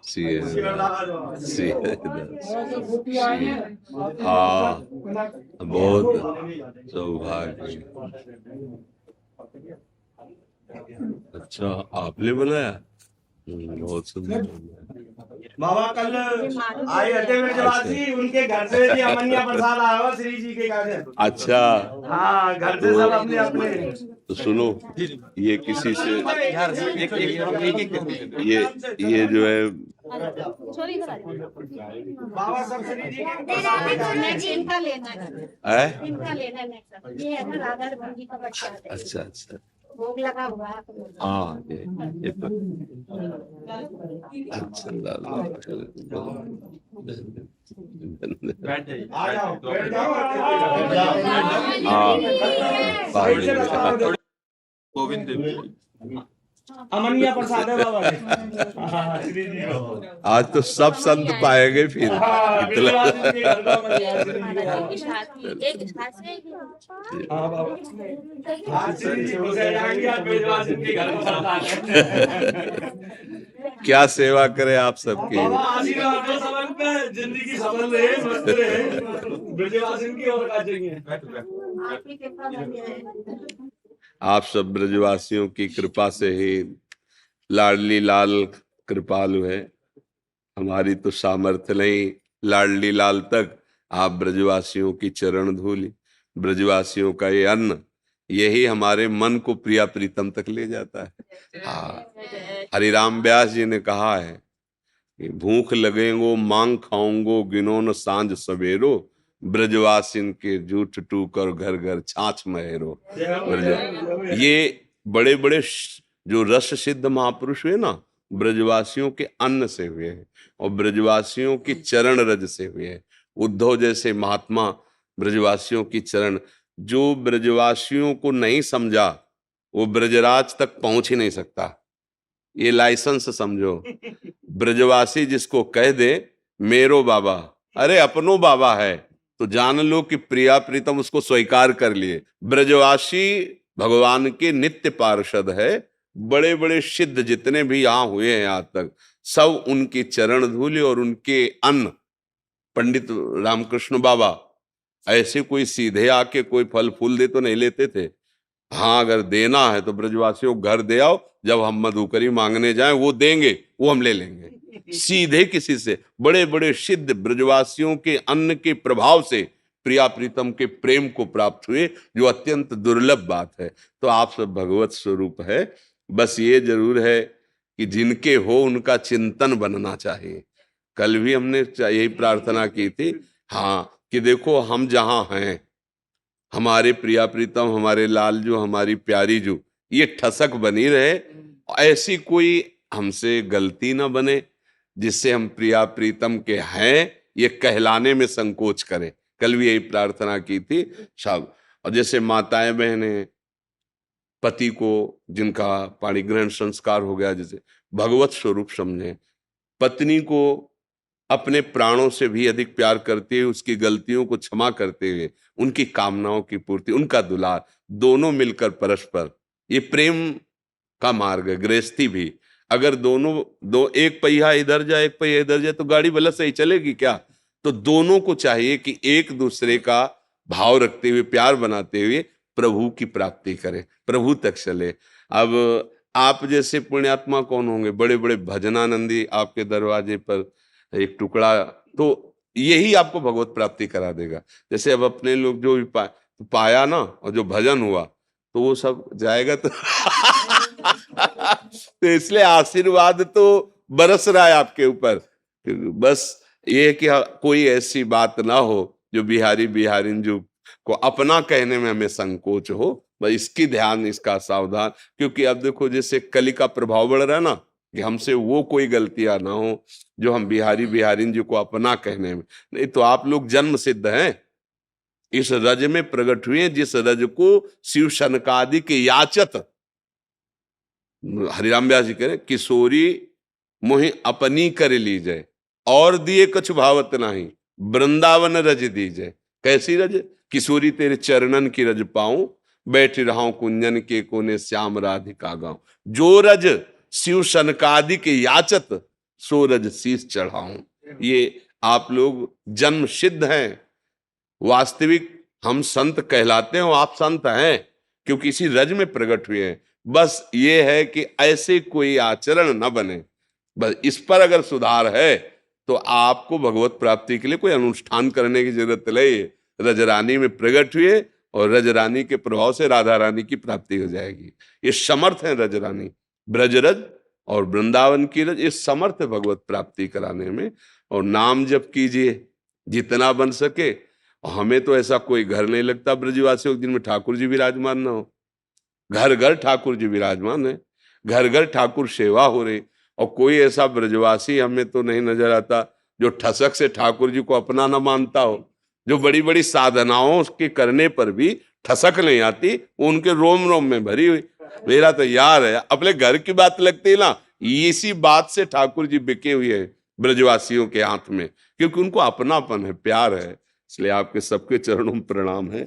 सी सी हाँ, बहुत सौभाग्य। अच्छा, आपने बनाया? बहुत सुंदर। बाबा कल आए थे ब्रजवासी, उनके घर से जी अमनिया प्रसाद आया हुआ श्री जी के घर। अच्छा, हाँ, घर से सब अपने अपने। तो सुनो, ये किसी से ये जो है बाबा सब श्री जी के इनका लेना है। इनका लेना ये है ना राधा रमन जी का बच्चा है। अच्छा अच्छा, भोग लगा हुआ है। हाँ ये तो अच्छा आ जाओ, बैठ जाओ। गोविंद अमनिया प्रसाद है बाबा के। हाँ, श्री जी को। आज तो सब संत पाएंगे फिर। हाँ, ब्रजवासी के घर का अमनिया श्री जी को। हाँ बाबा, आज श्री जी को से जाएंगे, आज ब्रजवासी के घर को चलता है। क्या सेवा करे आप सबकी। बाबा आशीर्वाद दो सबन पे, जिंदगी सफल रहे, मस्त रहे, ब्रजवासी की और का चाहिए। आपकी कृपा बनी रहे। आप सब ब्रजवासियों की कृपा से ही लाडली लाल कृपालु है। हमारी तो सामर्थ्य नहीं लाडली लाल तक। आप ब्रजवासियों की चरण धूलि, ब्रजवासियों का ये अन्न, यही हमारे मन को प्रिया प्रीतम तक ले जाता है। हाँ, हरिराम व्यास जी ने कहा है कि भूख लगेंगो मांग खाऊंगो, गिनो न सांझ सवेरो, ब्रजवासिन के जूठ टूक और घर घर छाछ महेरो। ये बड़े बड़े जो रस सिद्ध महापुरुष हुए ना, ब्रजवासियों के अन्न से हुए हैं और ब्रजवासियों की चरण रज से हुए हैं। उद्धव जैसे महात्मा ब्रजवासियों की चरण, जो ब्रजवासियों को नहीं समझा वो ब्रजराज तक पहुंच ही नहीं सकता। ये लाइसेंस समझो। ब्रजवासी जिसको कह दे मेरो बाबा, अरे अपनो बाबा है, तो जान लो कि प्रिया प्रीतम उसको स्वीकार कर लिए। ब्रजवासी भगवान के नित्य पार्षद है। बड़े बड़े सिद्ध जितने भी यहाँ हुए हैं आज तक, सब उनकी चरण धूलि और उनके अन्न। पंडित रामकृष्ण बाबा ऐसे कोई सीधे आके कोई फल फूल दे तो नहीं लेते थे। हाँ, अगर देना है तो ब्रजवासियों घर दे आओ, जब हम मधुकरी मांगने जाएं वो देंगे, वो हम ले लेंगे। सीधे किसी से। बड़े बड़े सिद्ध ब्रजवासियों के अन्न के प्रभाव से प्रिया प्रीतम के प्रेम को प्राप्त हुए, जो अत्यंत दुर्लभ बात है। तो आप सब भगवत स्वरूप है। बस ये जरूर है कि जिनके हो उनका चिंतन बनना चाहिए। कल भी हमने यही प्रार्थना की थी, हाँ, कि देखो हम जहां हैं, हमारे प्रिया प्रीतम, हमारे लाल जो, हमारी प्यारी जो, ये ठसक बनी रहे। ऐसी कोई हमसे गलती ना बने जिससे हम प्रिया प्रीतम के हैं ये कहलाने में संकोच करें। कल भी यही प्रार्थना की थी सब। और जैसे माताएं बहनें पति को, जिनका पाणी ग्रहण संस्कार हो गया, जैसे भगवत स्वरूप समझे, पत्नी को अपने प्राणों से भी अधिक प्यार करते हुए, उसकी गलतियों को क्षमा करते हुए, उनकी कामनाओं की पूर्ति, उनका दुलार, दोनों मिलकर परस्पर, ये प्रेम का मार्ग है। गृहस्थी भी अगर दो एक पहिया इधर जाए एक पहिया इधर जाए तो गाड़ी भला सही चलेगी क्या? तो दोनों को चाहिए कि एक दूसरे का भाव रखते हुए, प्यार बनाते हुए प्रभु की प्राप्ति करें, प्रभु तक चले। अब आप जैसे पुण्यात्मा कौन होंगे? बड़े बड़े भजनानंदी आपके दरवाजे पर एक टुकड़ा, तो यही आपको भगवत प्राप्ति करा देगा। जैसे अब अपने लोग जो भी पाया ना, और जो भजन हुआ तो वो सब जाएगा तो तो इसलिए आशीर्वाद तो बरस रहा है आपके ऊपर। बस ये है कि कोई ऐसी बात ना हो जो बिहारी बिहारिन जो को अपना कहने में हमें संकोच हो। बस इसकी ध्यान, इसका सावधान, क्योंकि अब देखो जैसे कली का प्रभाव बढ़ रहा है ना, कि हमसे वो कोई गलतियां ना हो जो हम बिहारी बिहारिन जी को अपना कहने में। नहीं तो आप लोग जन्म सिद्ध हैं, इस रज में प्रकट हुए, जिस रज को शिव शनकादि के याचत, हरिराम व्यास जी कह रहे, किशोरी मोहि अपनी कर लीजय, और दिए कछु भावत नहीं, वृंदावन रज दीजय। कैसी रज? किशोरी तेरे चरणन की रज पाऊं, बैठ रहा कुंजन के कोने श्याम राधिका गाऊं। जो रज शिव सनकादि के याचत सूरज शीस चढ़ाऊं। ये आप लोग जन्म सिद्ध हैं, वास्तविक हम संत कहलाते हो, आप संत हैं क्योंकि इसी रज में प्रकट हुए हैं। बस ये है कि ऐसे कोई आचरण न बने, बस इस पर अगर सुधार है तो आपको भगवत प्राप्ति के लिए कोई अनुष्ठान करने की जरूरत नहीं। रजरानी में प्रकट हुए और रजरानी के प्रभाव से राधा रानी की प्राप्ति हो जाएगी। ये समर्थ है रजरानी, ब्रजरज और वृंदावन की रज, ये समर्थ है भगवत प्राप्ति कराने में। और नाम जप कीजिए जितना बन सके। और हमें तो ऐसा कोई घर नहीं लगता ब्रजवासियों के दिन में ठाकुर जी विराजमान ना हो। घर घर ठाकुर जी विराजमान है, घर घर ठाकुर सेवा हो रही। और कोई ऐसा ब्रजवासी हमें तो नहीं नजर आता जो ठसक से ठाकुर जी को अपना ना मानता हो। जो बड़ी बड़ी साधनाओं के करने पर भी ठसक नहीं आती, वो उनके रोम रोम में भरी हुई। मेरा तो यार है, अपने घर की बात लगती है ना, इसी बात से ठाकुर जी बिके हुए हैं ब्रजवासियों के हाथ में, क्योंकि उनको अपनापन है, प्यार है। इसलिए आपके सबके चरणों में प्रणाम है।